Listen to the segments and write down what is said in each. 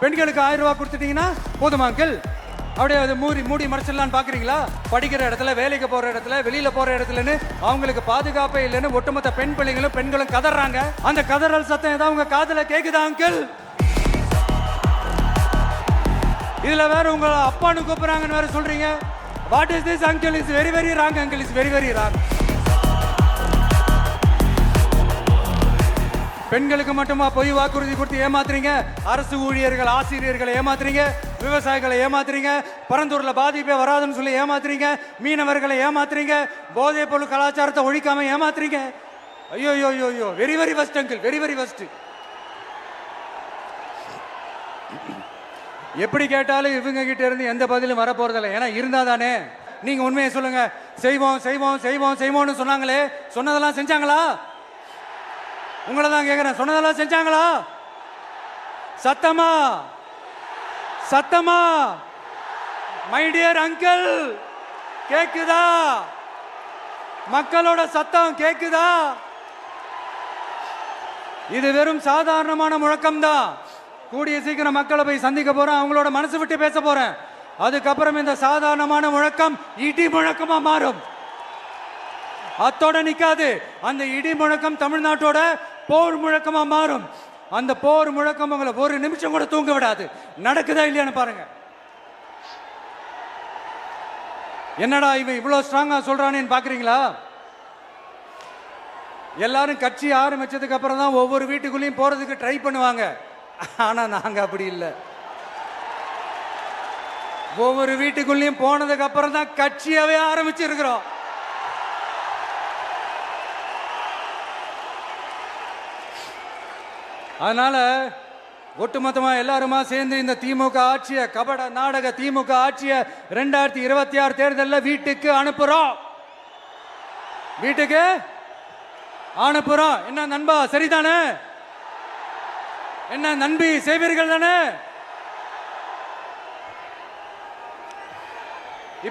பெண்களுக்கு 1000 ரூபாய் கொடுத்துட்டீங்கன்னா போதுமா அங்கிள்? அப்படியே அது மூடி மறைச்சிடலான்னு பாக்குறீங்களா? படிக்கிற இடத்துல, வேலைக்கு போற இடத்துல, வெளியில போற இடத்துலன்னு அவங்களுக்கு பாதுகாப்பே இல்லைன்னு ஒட்டுமொத்த பெண் பிள்ளைங்களும் பெண்களும் கதறாங்க. அந்த கதறல் சத்தம் ஏதாவது உங்க காதுல கேக்குதா அங்கிள்? இதுல வேற உங்க அப்பான்னு கூப்பிடுறாங்கன்னு வேற சொல்றீங்க. What is this uncle? Is very very wrong uncle, is very very wrong. பெண்களுக்கு மட்டுமா பொய் வாக்குறுதி கொடுத்து ஏமாத்துறீங்க? அரசு ஊழியர்கள், ஆசிரியர்களை ஏமாத்துறீங்க, விவசாயிகளை ஏமாத்துறீங்க, பரந்தூர்ல பாதிப்பே வராதுன்னு சொல்லி ஏமாத்துறீங்க, மீனவர்களை ஏமாத்துறீங்க, போதைப் பொருள் கலாச்சாரத்தை ஒழிக்காம ஏமாத்துறீங்க. ஐயோ ஐயோ ஐயோ, very very first uncle, very very first. எப்படி கேட்டாலும் இவங்க கிட்ட இருந்து எந்த பதிலும் வர போறதில்லை. ஏன்னா இருந்தா தானே. நீங்க உண்மையை சொல்லுங்க. செய்வோம் செய்வோம் செய்வோம் செய்வோம்னு சொன்னாங்களே, சொன்னதெல்லாம் செஞ்சாங்களா? உங்களை தான் கேட்கிறேன், சொன்னதெல்லாம் செஞ்சாங்களா? சத்தமா சத்தமா மை டியர் அங்கிள், கேக்குதா? மக்களோட சத்தம் கேக்குதா? இது வெறும் சாதாரணமான முழக்கம் தான். கூடிய சீக்கிரம் மக்களை போய் சந்திக்க போறேன், அவங்களோட மனசு விட்டு பேச போறேன். அதுக்கப்புறம் இந்த சாதாரணமான முழக்கம் இடி முழக்கமா மாறும். அத்தோட நிக்காது. அந்த இடி முழக்கம் தமிழ்நாட்டோட போர் முழக்கமா மாறும். அந்த போர் முழக்கம் உங்களை ஒரு நிமிஷம் கூட தூங்க விடாது. நடக்குதா இல்லையான்னு பாருங்க. என்னடா இவன் இவ்வளவு ஸ்ட்ராங்கா சொல்றானேன்னு பாக்குறீங்களா? எல்லாரும் கட்சி ஆரம்பிச்சதுக்கு அப்புறம் தான் ஒவ்வொரு வீட்டுக்குள்ளேயும் போறதுக்கு ட்ரை பண்ணுவாங்க. ஆனா நாங்க அப்படி இல்லை. ஒவ்வொரு வீட்டுக்குள்ளேயும் போனதுக்கு அப்புறம் தான் கட்சியாவே ஆரம்பிச்சிருக்கிறோம். அதனால ஒட்டுமொத்தமா எல்லாருமா சேர்ந்து இந்த திமுக ஆட்சிய, கபட நாடக திமுக ஆட்சிய 2026 தேர்தலில் வீட்டுக்கு அனுப்புறோம். வீட்டுக்கு அனுப்புறோம். என்ன நண்பா, சரிதானே? என்ன நண்பி, செய்வீர்கள் தானே?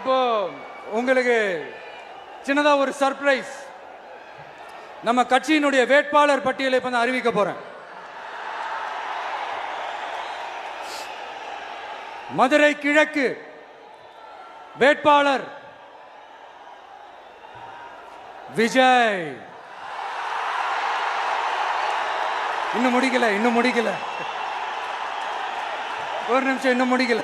இப்போ உங்களுக்கு சின்னதா ஒரு சர்ப்ரைஸ். நம்ம கட்சியினுடைய வேட்பாளர் பட்டியலை இப்ப நான் அறிவிக்க போறேன். மதுரை கிழக்கு வேட்பாளர் விஜய். இன்னும் முடிக்கல ஒரு நிமிஷம், இன்னும் முடிக்கல.